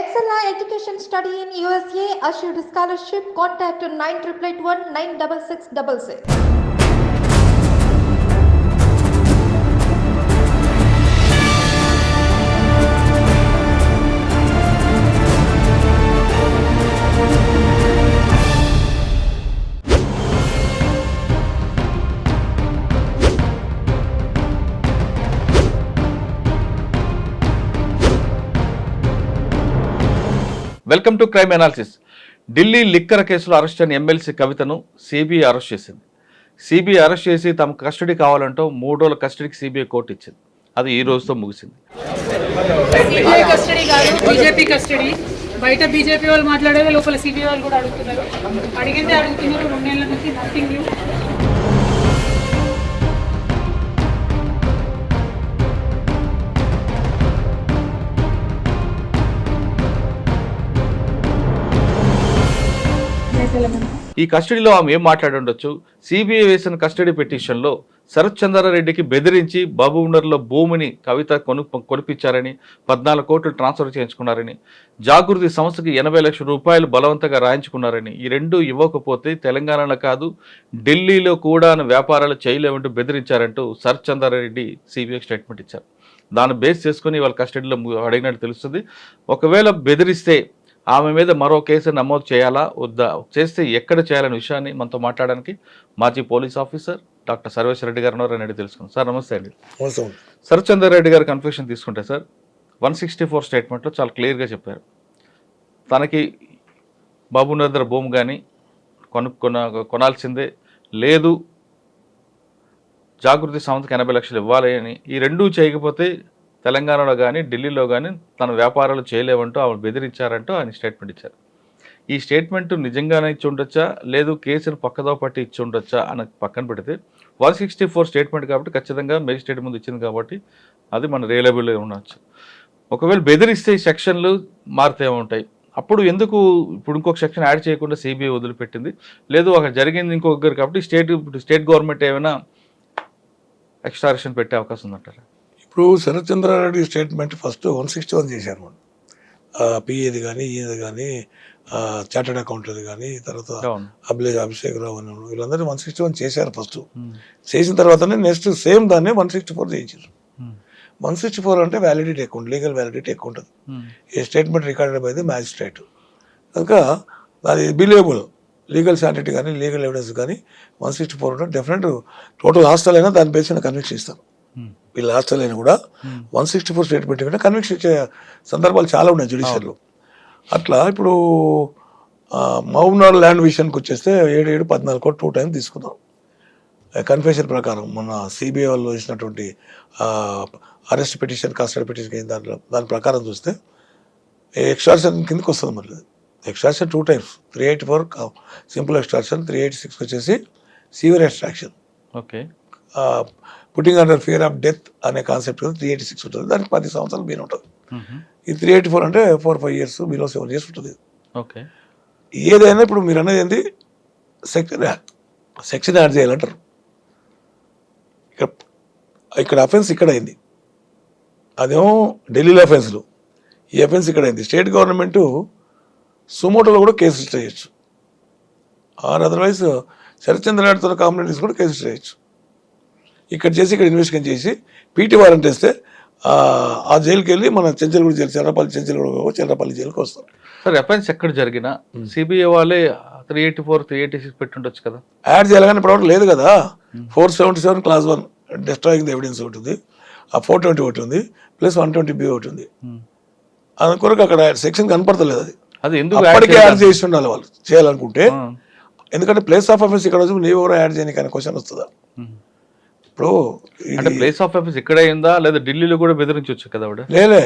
Excella Education Study in USA assured scholarship. Contact 9881 96666. Welcome to crime analysis. Delhi liquor కేసులో arrest అయిన MLC కవితను CBI arrest చేసింది. CBI arrest చేసి తమ custody కావాలంటూ 3 రోజుల కస్టడీకి సిబిఐ కోర్టు ఇచ్చింది. అది ఈ రోజుతో ముగిసింది. సిబిఐ కస్టడీ కాదు, బీజేపీ కస్టడీ. బయట బీజేపీ వాళ్ళు మాట్లాడేది, లోపల సిబిఐ వాళ్ళు కూడా అడుగుతున్నారు. అడిగిందే అడుగుతున్నారు. 2 నెలల నుంచి నథింగ్ న్యూ. ఈ కస్టడీలో ఆమె ఏం మాట్లాడి ఉండొచ్చు? సిబిఐ వేసిన కస్టడీ పిటిషన్లో శరత్ చంద్రారెడ్డికి బెదిరించి బాబునర్లో భూమిని కవిత కొనిపించారని, 14 కోట్లు ట్రాన్స్ఫర్ చేయించుకున్నారని, జాగృతి సంస్థకి 80 లక్షల రూపాయలు బలవంతంగా రాయించుకున్నారని, ఈ రెండు ఇవ్వకపోతే తెలంగాణలో కాదు ఢిల్లీలో కూడా వ్యాపారాలు చేయలేమంటూ బెదిరించారంటూ శరత్ చంద్రారెడ్డి సిబిఐ స్టేట్మెంట్ ఇచ్చారు. దాన్ని బేస్ చేసుకుని వాళ్ళ కస్టడీలో అడిగినట్టు తెలుస్తుంది. ఒకవేళ బెదిరిస్తే ఆమె మీద మరో కేసు నమోదు చేయాలా వద్దా, చేస్తే ఎక్కడ చేయాలనే విషయాన్ని మనతో మాట్లాడడానికి మాజీ పోలీస్ ఆఫీసర్ డాక్టర్ సర్వేశ్వర రెడ్డి గారు ఉన్నారని తెలుసుకున్నాం. సార్ నమస్తే అండి. శరత్ చంద్రారెడ్డి గారు కన్ఫ్యూషన్ తీసుకుంటే సార్ 164 స్టేట్మెంట్లో చాలా క్లియర్గా చెప్పారు. తనకి బాబునర్ దగ్గర భూమి కానీ కొనాల్సిందే లేదు, జాగృతి సంస్థకి 80 లక్షలు ఇవ్వాలి అని, ఈ రెండూ చేయకపోతే తెలంగాణలో కానీ ఢిల్లీలో కానీ తన వ్యాపారాలు చేయలేవంటూ ఆమె బెదిరించారంటూ ఆయన స్టేట్మెంట్ ఇచ్చారు. ఈ స్టేట్మెంట్ నిజంగానే ఇచ్చి ఉండొచ్చా, లేదు కేసును పక్కదో పట్టి ఇచ్చి ఉండొచ్చా అని పక్కన పెడితే 164 స్టేట్మెంట్ కాబట్టి ఖచ్చితంగా మేజిస్ట్రేట్ ముందు ఇచ్చింది కాబట్టి అది మన రియలబుల్గా ఉండొచ్చు. ఒకవేళ బెదిరిస్తే ఈ సెక్షన్లు మారితే ఉంటాయి. అప్పుడు ఎందుకు ఇప్పుడు ఇంకొక సెక్షన్ యాడ్ చేయకుండా సిబిఐ వదిలిపెట్టింది? లేదు అక్కడ జరిగింది ఇంకొకరు కాబట్టి స్టేట్ గవర్నమెంట్ ఏమైనా ఎక్స్ట్రాక్షన్ పెట్టే అవకాశం ఉందంటారా? ఇప్పుడు శరత్ చంద్రారెడ్డి స్టేట్మెంట్ ఫస్ట్ 161 చేశారు. మనం పిఏది కానీ ఈయనది కానీ చార్టెడ్ అకౌంటెంట్ కానీ తర్వాత అభిషేక్ రావు అని వీళ్ళందరూ 161 చేశారు. ఫస్ట్ చేసిన తర్వాతనే నెక్స్ట్ సేమ్ దాన్ని 164 చేయించారు. 164 అంటే వ్యాలిడిటీ ఎక్కువ, లీగల్ వ్యాలిడిటీ ఎక్కువ ఉంటుంది. ఈ statement recorded by the magistrate కనుక అది బిలీవబుల్. లీగల్ శాంటిటీ కానీ లీగల్ ఎవిడెన్స్ కానీ 164 ఉంటే డెఫినెట్ టోటల్ హాస్టల్ అయినా దాని బేస్ కన్విక్షన్ ఇస్తారు. వీళ్ళ హాస్టల్ అయినా కూడా 164 స్టేట్మెంట్ కంటే కన్విక్షన్ ఇచ్చే సందర్భాలు చాలా ఉన్నాయి జ్యుడిషియర్లో. అట్లా ఇప్పుడు మహబూబ్నగర్ ల్యాండ్ విషయానికి వచ్చేస్తే 7-14 కోట్లు 2 టైమ్స్ తీసుకున్నాం. కన్ఫెషన్ ప్రకారం మొన్న సిబిఐ వాళ్ళు ఇచ్చినటువంటి అరెస్ట్ పిటిషన్, కస్టడీ పిటిషన్ దాని ప్రకారం చూస్తే ఎక్స్ట్రాక్షన్ కిందకి వస్తుంది. మరి ఎక్స్ట్రాక్షన్ 2 టైమ్స్, 384 సింపుల్ ఎక్స్ట్రాక్షన్, 386 వచ్చేసి severe extraction. Okay, putting under fear of death అనే కాన్సెప్ట్ 386 ఉంటుంది. దానికి 10 సంవత్సరాలు బిన్ ఉంటుంది. ఈ 384 అంటే 4-5 years బిలో 7 years ఉంటుంది. ఓకే, ఏదైనా ఇప్పుడు మీరు అనేది ఏంటి సెక్షన్ యాడ్ చేయాలంటారు. ఇక్కడ అఫెన్స్ ఇక్కడ అయింది, అదేమో ఢిల్లీలో అఫెన్స్లు. ఈ అఫెన్స్ ఇక్కడ అయింది. స్టేట్ గవర్నమెంట్ సుమోటోలో కూడా కేసు రిజిస్టర్ చేయొచ్చు, ఆర్ అదర్వైజ్ శరత్ చంద్రారెడ్డితో కాంప్లైంట్ తీసుకుంటే కేసు రిజిస్టర్ చేయొచ్చు. ఇక్కడ చేసి ఇక్కడ ఇన్వెస్టిగేషన్ చేసి పీటీ వారెంట్ వేస్తే ఆ జైలుకి వెళ్ళి మన చెంచల్గూడ జైలు, చెర్రపల్లి జైలుకి వస్తారు. సార్ అఫెన్స్ ఎక్కడ జరిగినా సిబిఐ వాళ్ళే 384, 386 పెట్టుండొచ్చు కదా, యాడ్ చేయాలి. కానీ ఇప్పుడు లేదు కదా. 477 Class 1 డిస్ట్రాయింగ్ ది ఎవిడెన్స్ ఒకటి ఉంది, ఆ 420 ఒకటి ఉంది, ప్లస్ 120B ఒకటి ఉంది. అందుకొరకు అక్కడ సెక్షన్ కనపడతలేదు. అది ఎందుకు అప్పటికే యాడ్ చేసి ఉండాలి వాళ్ళు చేయాలనుకుంటే. ఎందుకంటే ప్లేస్ ఆఫ్ అఫెన్స్ ఇక్కడ వచ్చి నీవు ఎవరో యాడ్ చేయని కానీ క్వశ్చన్ వస్తుందా? ఇప్పుడు అంటే ప్లేస్ ఆఫ్ ఆఫీస్ ఇక్కడ అయిందా లేదా ఢిల్లీలో కూడా బెదిరించవచ్చు కదా? లేలే,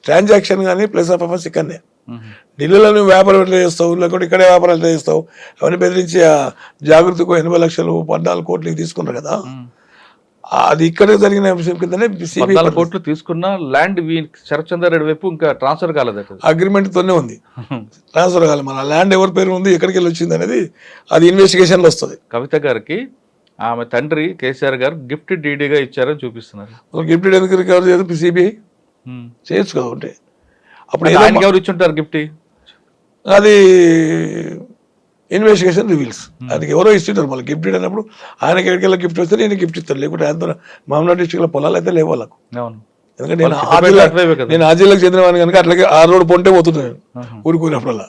ట్రాన్సాక్షన్ కానీ ప్లేస్ ఆఫ్ ఆఫీస్ ఇక్కడనే. ఢిల్లీలో నువ్వు వ్యాపారం ఎట్లా చేస్తావు, లేకుంటే ఇక్కడే వ్యాపారం ఎట్లా చేస్తావు, అవన్నీ బెదిరించి జాగృతికి 80 లక్షలు 14 కోట్లు తీసుకున్నారు కదా. అది ఇక్కడే జరిగిన విషయం కిందనే 14 కోట్లు తీసుకున్న ల్యాండ్ శరత్ చంద్రారెడ్డి వైపు ఇంకా ట్రాన్స్ఫర్ కాలేదు, అగ్రిమెంట్ తోనే ఉంది, ట్రాన్స్ఫర్ కాలేదు. మన ల్యాండ్ ఎవరి పేరు ఉంది, ఎక్కడికి వెళ్ళి వచ్చింది అనేది అది ఇన్వెస్టిగేషన్లో వస్తుంది. కవిత గారికి ఆమె తండ్రి కేసీఆర్ గారు గిఫ్ట్ డీడీగా ఇచ్చారని చూపిస్తున్నారు. గిఫ్ట్ ఎందుకు రికవర్ చేయదు? సిబిఐ చేయొచ్చు కదా. ఉంటే అప్పుడు ఆయనకి ఎవరు ఇచ్చుంటారు గిఫ్ట్? అది ఇన్వెస్టిగేషన్ రివీల్స్. ఆయనకి ఎవరో ఇస్తుంటారు మళ్ళీ గిఫ్ట్ అన్నప్పుడు. ఆయనకి ఎక్కడికెళ్ళి గిఫ్ట్ వస్తే నేను గిఫ్ట్ ఇస్తాను, లేకుంటే ఆయనతో మామూలు డిస్ట్రిక్ట్లో పొలాలు అయితే లేవు వాళ్ళకు. అవును. ఎందుకంటే నేను ఆ జిల్లాకు చెందినవాడిని కనుక అట్లాగే ఆ రోడ్డు పొంటే పోతున్నాను ఊరుకున్నప్పుడల్లా.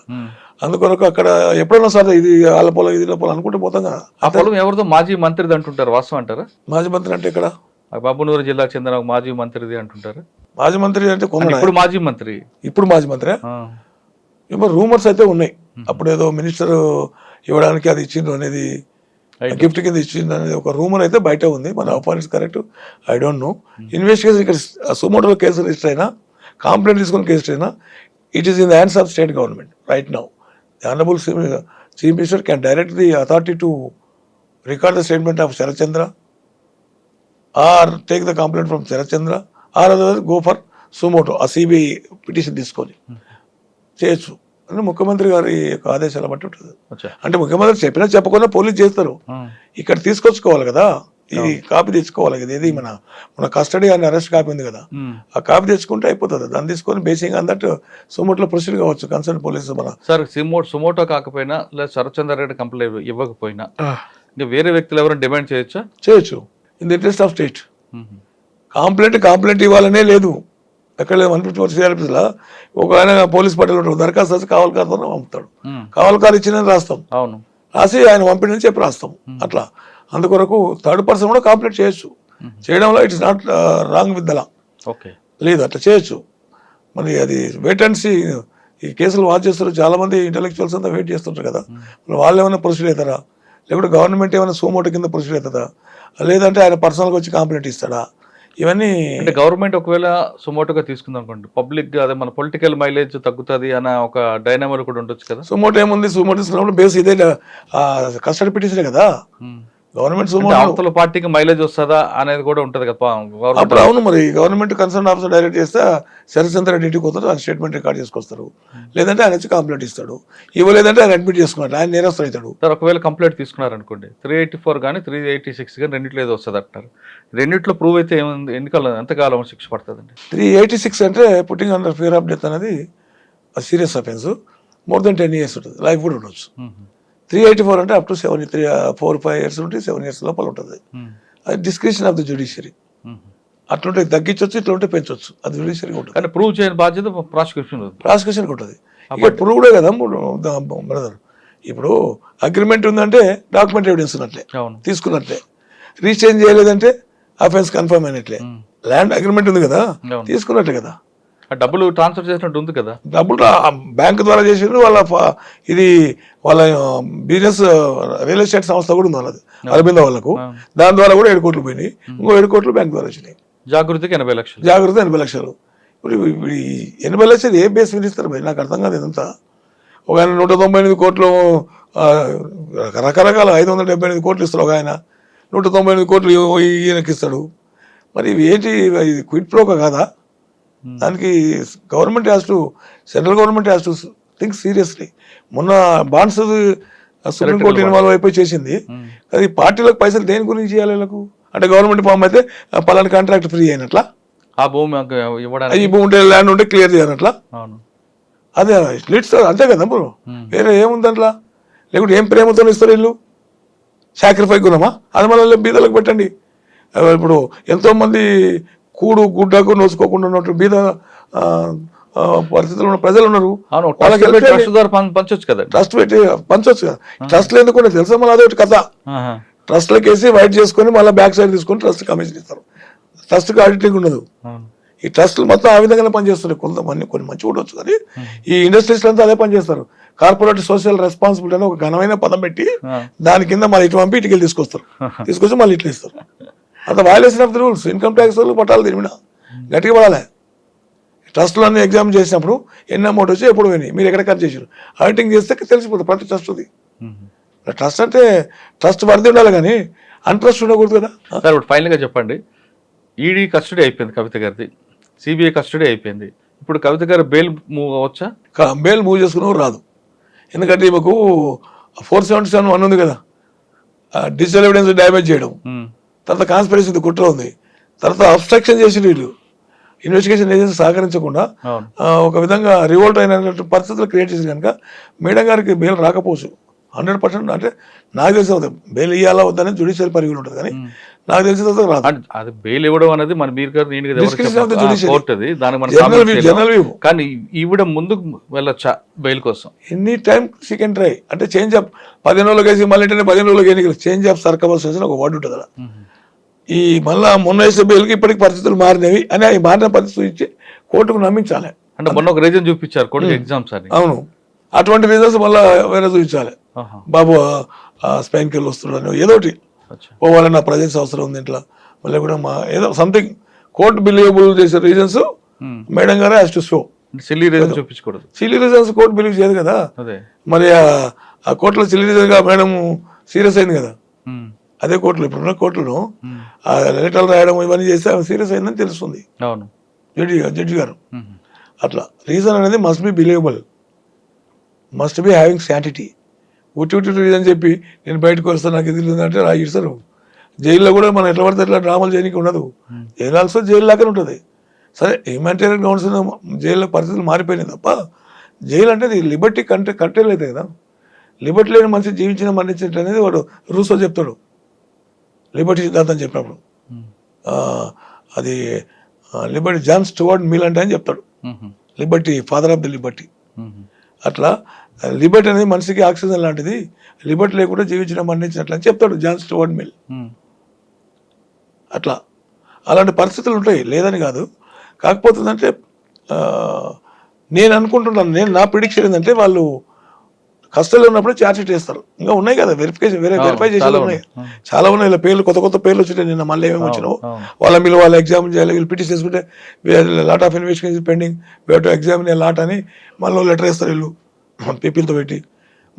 అందుకొరకు అక్కడ ఎప్పుడైనా సార్ ఇది వాళ్ళ పొలం ఇది పొలం అనుకుంటే పోతాం కదా. ఆ పొలం ఎవరిదో మాజీ మంత్రిది అంటుంటారు, వాస్తవం అంటారా? మాజీ మంత్రి అంటే ఇక్కడ బాబునూరు జిల్లాకు చెందిన ఒక మాజీ మంత్రిది అంటుంటారు. మాజీ మంత్రి అంటే ఇప్పుడు మాజీ మంత్రి, ఇప్పుడు మాజీ మంత్రి ఏమో రూమర్స్ అయితే ఉన్నాయి. అప్పుడు ఏదో మినిస్టర్ ఇవ్వడానికి అది ఇచ్చిండ్రు అనేది, గిఫ్ట్ కింద ఇచ్చిండ్రు అనేది ఒక రూమర్ అయితే బయట ఉంది. మన అపాయింట్స్ correct I don't know. Investigation ఇక్కడ సుమోటోలో కేసు రిజిస్టర్ అయినా, కంప్లైంట్ తీసుకుని కేసు రిజిస్టర్ అయినా, it is in the hands of state government right now. The honourable chief minister can direct the authority to record the statement of Sharath Chandra or take the complaint from Sharath Chandra or other go for suo motu. ఆ CBI petition తీసుకొని చేయొచ్చు అని ముఖ్యమంత్రి గారి యొక్క ఆదేశాల బట్టి ఉంటుంది. అంటే ముఖ్యమంత్రి చెప్పినా చెప్పకుండా పోలీస్ చేస్తారు. ఇక్కడ తీసుకొచ్చుకోవాలి కదా, ఇది కాపీ తెచ్చుకోవాలి కదా. ఇది మన కస్టడీ అని అరెస్ట్ కాపీ ఉంది కదా, ఆ కాపీ తెచ్చుకుంటే అయిపోతుంది. దాన్ని తీసుకొని బేసింగ్ అన్నట్టు సుమోటోలో ప్రొసీడ్ కావచ్చు కన్సర్న్ పోలీసు. మన సార్ సుమోటో కాకపోయినా లేదా శరత్చంద్ర రెడ్డి కంప్లైంట్ ఇవ్వకపోయినా ఇంకా వేరే వ్యక్తులు ఎవరైనా డిమాండ్ చేయొచ్చా? చేయొచ్చు. In the interest of state. Complaint ఇవ్వాలనే లేదు. ఎక్కడ లేదు 154 CRPSలో ఒక ఆయన పోలీస్ పట్టేలు ఉంటాడు, దరఖాస్తు వచ్చి కావలకారుతో పంపుతాడు. కావలకారు ఇచ్చిన రాస్తాం, రాసి ఆయన పంపిణీ చెప్పి రాస్తాం అట్లా. అందుకొరకు థర్డ్ పర్సన్ కూడా కంప్లైంట్ చేయొచ్చు. చేయడంలో it's not wrong with the law. లేదు అట్లా చేయొచ్చు. మరి అది వెయిట్ అండ్ సీ. ఈ కేసులు వాచ్ చేస్తారు చాలా మంది ఇంటెలెక్చువల్స్ అంతా వెయిట్ చేస్తుంటారు కదా. వాళ్ళు ఏమైనా ప్రొసీడ్ అవుతారా, లేకుంటే గవర్నమెంట్ ఏమైనా సుమోటో కింద ప్రొసీడ్ అవుతుందా, లేదంటే ఆయన పర్సనల్గా వచ్చి కంప్లైంట్ ఇస్తాడా, ఇవన్నీ. అంటే గవర్నమెంట్ ఒకవేళ సుమోటోగా తీసుకుందాం అనుకోండి, పబ్లిక్ అదే మన పొలిటికల్ మైలేజ్ తగ్గుతుంది అన్న ఒక డైనామర్ కూడా ఉండొచ్చు కదా. సుమోటో ఏముంది, సుమోటో తీసుకున్నప్పుడు బేస్ ఇదే కస్టడీ పిటిషనే కదా. గవర్నమెంట్ అవతల పార్టీకి మైలేజ్ వస్తుందా అనేది కూడా ఉంటుంది కదా. అప్పుడు అవును, మరి గవర్నమెంట్ కన్సర్న్ ఆఫీసర్ డైరెక్ట్ చేస్తే శరత్చంద్ర రెడ్డి ఇంటికి పోతారు, ఆయన స్టేట్మెంట్ రికార్డ్ చేసుకొస్తారు. లేదంటే ఆయన వచ్చి కంప్లైంట్ ఇస్తాడు. ఇవ్వలేదంటే ఆయన అడ్మిట్ చేసుకున్నాడు, ఆయన నేరస్తులు అవుతాడు. సార్ ఒకవేళ కంప్లైంట్ తీసుకున్నారనుకోండి, 384 కానీ 386 కానీ రెండిట్లో ఏదో వస్తుంది అంటారు. రెండిట్లో ప్రూవ్ అయితే ఏముంది, ఎంతకాలం శిక్ష పడుతుందండి? 386 అంటే putting under fear of death అనేది serious offence, more than 10 years ఉంటుంది, లైఫ్ కూడా ఉండొచ్చు. 384 అంటే అప్ టు 4-5 years ఉంటే 7 years లోపల ఉంటుంది. అది డిస్క్రిప్షన్ ఆఫ్ ద జ్యుడిషియరీ. అట్లుంటే తగ్గించవచ్చు, ఇట్లా ఉంటే పెంచవచ్చు. అది జ్యుడిషియరీకి ఉంటుంది. అంటే ప్రూవ్ చేయని బాధ్యత ప్రాసిక్యూషన్కి ఉంటుంది. ఇక ప్రూవ్డే కదా బ్రదర్. ఇప్పుడు అగ్రిమెంట్ ఉందంటే డాక్యుమెంట్ ఎవిడెన్స్ ఉన్నట్లే, తీసుకున్నట్లే. రీచేంజ్ చేయలేదంటే అఫెన్స్ కన్ఫర్మ్ అయినట్లే. ల్యాండ్ అగ్రిమెంట్ ఉంది కదా, తీసుకున్నట్లే కదా. డబ్బులు ట్రాన్స్ఫర్ చేసినట్టు ఉంది కదా. డబ్బులు బ్యాంకు ద్వారా చేసిండ్రు. ఇది వాళ్ళ బిజినెస్ రియల్ ఎస్టేట్ సంస్థ కూడా ఉంది వాళ్ళది, అరబింద వాళ్ళకు. దాని ద్వారా కూడా 7 కోట్లు పోయినాయి. ఇంకో 7 కోట్లు బ్యాంక్ ద్వారా వచ్చినాయి. జాగృతికి 80 లక్షలు. జాగృతి 80 లక్షలు. ఇప్పుడు 80 లక్షలు ఏ బేస్ మీద ఇస్తారు భయ్, నాకు అర్థం కాదు ఇదంతా. ఒక ఆయన 198 కోట్లు, రకరకాల 578 కోట్లు ఇస్తారు. ఒక ఆయన 198 కోట్లు ఈయనకి ఇస్తాడు. మరి ఇవి ఏంటి, క్విడ్ ప్రోకా కాదా? దానికి government has to, central government has to think seriously. మొన్న బాండ్స్ సుప్రీంకోర్టు ఇన్వాల్వ్ అయిపోయి చేసింది. అది పార్టీలకు పైసలు దేని గురించి ఇవ్వాలి వీళ్ళకు? అంటే గవర్నమెంట్ ఫామ్ అయితే పలానా కాంట్రాక్ట్ ఫ్రీ అయినట్లా, ఆ భూమి ఈ భూమి ఉంటే ల్యాండ్ ఉంటే క్లియర్ చేయనట్లా. అదే లిట్స్ అంతే కదా బ్రో, వేరే ఏముంది అట్లా. లేకుంటే ఏం ప్రేమతో ఇస్తారు వీళ్ళు? సాక్రిఫైస్ గుణమా? అది మళ్ళీ బీదలకు పెట్టండి. ఇప్పుడు ఎంతోమంది కూడు గుడ్డకు నోచుకోకుండా ఉన్నట్టు బీద పరిస్థితుల్లో ఉన్న ప్రజలు ఉన్నారు. పంచొచ్చు కదా, ట్రస్ట్ పెట్టి పంచొచ్చు కదా. ట్రస్ట్లు ఎందుకు తెలుసా? మళ్ళీ అదే ఒకటి కథ. ట్రస్ట్లకు వేసి వైట్ చేసుకొని మళ్ళీ బ్యాక్ సైడ్ తీసుకొని ట్రస్ట్ కమిషన్ ఇస్తారు. ట్రస్ట్కి ఆడిటింగ్ ఉండదు. ఈ ట్రస్ట్లు మొత్తం ఆ విధంగానే పనిచేస్తున్నాయి. కొన్ని మంచి ఉండొచ్చు కానీ ఈ ఇండస్ట్రీస్లో అంతా అదే పనిచేస్తారు. కార్పొరేట్ సోషల్ రెస్పాన్సిబిలిటీ అని ఒక ఘనమైన పదం పెట్టి దాని కింద మళ్ళీ ఇటు పంపి ఇటుకెళ్ళి తీసుకొస్తారు. తీసుకొచ్చి మళ్ళీ ఇట్లా ఇస్తారు. అంత violation of the rules. Income tax వాళ్ళు పట్టాలి తిరిగినా గట్టిగా పడాలి. ట్రస్ట్లో అన్ని ఎగ్జామ్ చేసినప్పుడు ఎన్ని అమౌంట్ వచ్చి ఎప్పుడు పోయినాయి, మీరు ఎక్కడ ఖర్చు చేసారు, ఆడిటింగ్ చేస్తే తెలిసిపోతుంది ప్రతి ట్రస్ట్ది. ట్రస్ట్ అంటే ట్రస్ట్ వర్ది ఉండాలి కానీ అన్ట్రస్ట్ ఉండకూడదు కదా. సార్ ఇప్పుడు ఫైనల్గా చెప్పండి, ఈడీ కస్టడీ అయిపోయింది కవిత గారిది, సిబిఐ కస్టడీ అయిపోయింది. ఇప్పుడు కవిత గారు బెయిల్ మూవ్ అవ్వచ్చా? బెయిల్ మూవ్ చేసుకున్నవారు రాదు. ఎందుకంటే ఈమెకు 477(1) ఉంది కదా, డిజిటల్ ఎవిడెన్స్ డ్యామేజ్ చేయడం, తర్వాత కాన్స్పిరసీ కుట్ర ఉంది, తర్వాత అబ్స్ట్రక్షన్ చేసి వీళ్ళు ఇన్వెస్టిగేషన్ ఏజెన్సీ సహకరించకుండా అవును. ఒక విధంగా రివోల్ట్ అయిన పరిస్థితులు క్రియేట్ చేసి కనుక మేడం గారికి బెయిల్ రాకపోవచ్చు 100%. అంటే నాకు తెలిసి అవుతుంది బెయిల్ ఇవ్వాలా వద్దని జ్యుడిషియల్ పరిగణలో ఉంటుంది, కానీ నాకు తెలిసిన తర్వాత రాదు. అంటే అది బెయిల్ ఇవ్వడం అనేది మన మీరు గారు నేను కదా ఎవరికి Discretion of the చెప్పాలి. judiciary. కోర్టు అది దానికి మనం జనరల్ comment వ్యూ, చేయలేం. General view. కానీ ఈవిడ ముందుకు వెళ్ళొచ్చా బెయిల్ కోసం? Any time she can try. అంటే చేంజ్ ఆఫ్ 15 రోజులకు వేసి మళ్ళీ 15 రోజులకు ఎన్నికలు చేంజ్ ఆఫ్ సర్కమస్టెన్సెస్ ఒక వర్డ్ ఉంటుంది అలా. ఈ మళ్ళా మొన్న వేసే బెయిల్కి ఇప్పటికి పరిస్థితులు మారినవి అని ఆ మారిన పరిస్థితులు ఇచ్చి కోర్టుకు నమ్మించాలి. అంటే మొన్న ఒక రీజన్ చూపించారు కోర్టు ఎగ్జామ్స్ అని. అవును, అటువంటి రీజన్స్ మళ్ళీ వేరే చూపించాలి. బాబు స్పెయిన్కి వెళ్ళి వస్తున్నాడు ఏదోటి పోవాలి, నా ప్రజెన్స్ అవసరం ఉంది ఇంట్లో, మళ్ళీ కూడా మా ఏదో సంథింగ్ కోర్టు బిలీవబుల్ చేసే రీజన్స్ మేడం గారే has to show. Silly reason చూపించకూడదు. సిల్లీ రీజన్స్ కోర్టు బిలీవ్ చేయదు కదా. అదే మరి ఆ కోర్టులో సిల్లీ రీజన్ గా మేడం సీరియస్ అయింది కదా. అదే కోర్టులో ఇప్పుడున్న కోర్టులో ఆ లెటర్లు రాయడం ఇవన్నీ చేస్తే ఆమె సీరియస్ అయిందని తెలుస్తుంది అవును జడ్జి గారు. అట్లా రీజన్ అనేది must be believable, must be having sanctity. ఉట్టి రీజన్ చెప్పి నేను బయటకు వస్తాను నాకు ఇది అంటే ఇస్తారు. జైల్లో కూడా మనం ఎట్లా పడితే ఎట్లా డ్రామాలు చేయడానికి ఉండదు. జైలు ఆల్సో జైలు లాగానే ఉంటుంది. సరే హ్యూమానిటేరియన్ గ్రౌండ్స్ జైల్లో పరిస్థితులు మారిపోయినాయి తప్ప జైలు అంటే లిబర్టీ కంట్రోల్ అవుతాయి కదా. లిబర్టీ లేని మనిషి జీవించిన మరణించినట్లు అనేది వాడు రూసో చెప్తాడు లిబర్టీ సిద్ధాంతం చెప్పినప్పుడు. అది లిబర్టీ జాన్ స్టువర్ట్ మిల్ అంటే అని చెప్తాడు, Liberty father of the Liberty. అట్లా లిబర్టీ అనేది మనిషికి ఆక్సిజన్ లాంటిది, లిబర్టీ లేకుండా జీవించిన మరణించినట్లు అని చెప్తాడు జాన్ స్టువర్ట్ మిల్. అట్లా అలాంటి పరిస్థితులు ఉంటాయి, లేదని కాదు. కాకపోతే అంటే నేను అనుకుంటున్నాను, నా ప్రిడిక్షన్ ఏంటంటే వాళ్ళు కస్టడీలో ఉన్నప్పుడు ఛార్జ్ షీట్ వేస్తారు. ఇంకా ఉన్నాయి కదా వెరిఫికేషన్, వెరిఫై చేసేది ఉన్నాయి, చాలా ఉన్నాయి. ఇలా పేర్లు కొత్త పేర్లు వచ్చినాయి. నిన్న మళ్ళీ ఏమేమి వచ్చినావు వాళ్ళ ఎగ్జామిన్ చేయాలి, వీళ్ళు పిటిషన్ చేసుకుంటే lot of investigation pending, we to examine lot అని మళ్ళీ లెటర్ వేస్తారు వీళ్ళు పీపుల్తో పెట్టి.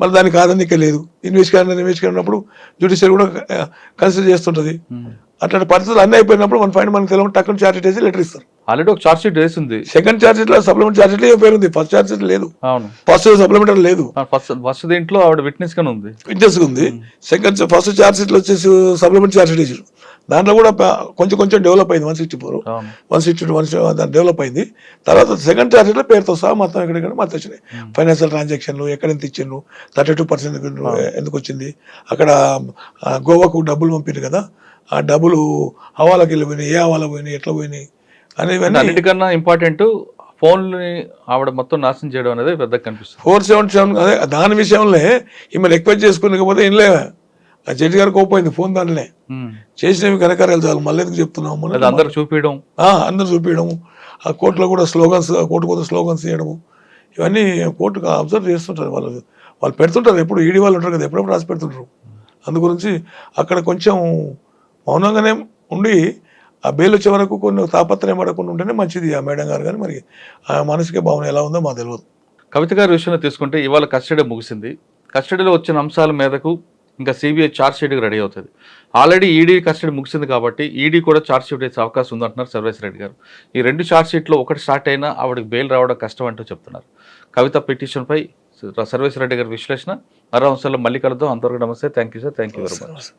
మళ్ళీ దానికి ఆదందిక లేదు. ఇన్వెస్టిగేషన్ ఉన్నప్పుడు జ్యుడిషియల్ కూడా కన్సిడర్ చేస్తుంటుంది. అట్లాంటి పరిస్థితులు అన్నీ అయిపోయినప్పుడు మన ఫైండ్ మనకి తెలియదు టక్కున ఛార్జ్ షీట్ వేసి లెటర్ ఇస్తారు. ఆల్రెడీ ఒక ఛార్జ్ షీట్ వేసింది. సెకండ్ ఛార్జ్ షీట్ లో సప్లిమెంట్ ఛార్జ్ షీట్ పేరు ఉంది, ఫస్ట్ ఛార్జ్ షీట్ లేదు. ఫస్ట్ సప్లిమెంటరీ లేదు. ఫస్ట్ దీంట్లో ఆవిడ విట్నెస్ గానే ఉంది, విట్నెస్ ఉంది. ఫస్ట్ ఛార్జ్ షీట్ లో వచ్చేసి సప్లిమెంట్ ఛార్జ్ షీట్ వేసారు. దాంట్లో కూడా కొంచెం డెవలప్ అయింది. 164, 162 డెవలప్ అయింది. తర్వాత సెకండ్ ఛార్జ్ షీట్ లో పేరుతో సహా మొత్తం ఎక్కడెక్కడ మొత్తం వచ్చినాయి. ఫైనాన్షియల్ ట్రాన్సాక్షన్లు ఎక్కడెంత ఇచ్చిండ్రు, 32% ఎందుకు వచ్చింది, అక్కడ గోవాకు డబ్బులు పంపారు కదా, ఆ డబ్బులు హవాలాకి వెళ్ళిపోయినాయి, ఏ హవాలా పోయినాయి, ఎట్లా పోయినాయి అనేవి. అన్నిటికన్నా ఇంపార్టెంట్ ఫోన్ని ఆవిడ మొత్తం నాశనం చేయడం అనేది పెద్ద కనిపిస్తుంది. 477 అదే దాని విషయంలో ఈమె రిక్వెస్ట్ చేసుకునేకపోతే ఏం లేవా ఆ జడ్జి గారు కోపోయింది. ఫోన్ దాంట్లోనే చేసినవి కనకారాలు చాలు, మళ్ళీ ఎందుకు చెప్తున్నాము, అందరు చూపించడం, అందరు చూపించడము, ఆ కోర్టులో కూడా స్లోగన్స్, కోర్టు కోసం స్లోగన్స్ చేయడము, ఇవన్నీ కోర్టుకు అబ్జర్వ్ చేస్తుంటారు. వాళ్ళు పెడుతుంటారు, ఎప్పుడు ఈడీ వాళ్ళు ఉంటారు కదా, ఎప్పుడప్పుడు రాసి పెడుతుంటారు. అందు గురించి అక్కడ కొంచెం మౌనంగానే ఉండి ఆ బెయిల్ వచ్చే వరకు కొన్ని తాపత్రయం పడకుండా ఉంటేనే మంచిది ఆ మేడం గారు. కానీ మరి ఆ మానసిక భావన ఎలా ఉందో మాకు తెలియదు. కవిత గారి విషయంలో తీసుకుంటే ఇవాళ కస్టడీ ముగిసింది. కస్టడీలో వచ్చిన అంశాల మీదకు ఇంకా సిబిఐ ఛార్జ్ షీట్కి రెడీ అవుతుంది. ఆల్రెడీ ఈడీ కస్టడీ ముగిసింది కాబట్టి ఈడీ కూడా ఛార్జ్ షీట్ వేసే అవకాశం ఉందంటున్నారు సర్వేశ్వర రెడ్డి గారు. ఈ 2 ఛార్జ్ షీట్లో ఒకటి స్టార్ట్ అయినా ఆవిడకి బెయిల్ రావడం కష్టం అంటూ చెప్తున్నారు. కవిత పిటిషన్పై సర్వేశ్వర రెడ్డి గారి విశ్లేషణ మరో అంశాల్లో మళ్ళీ కలుద్దాం. అంతవరకు నమస్తే. Thank you sir. Thank you very much.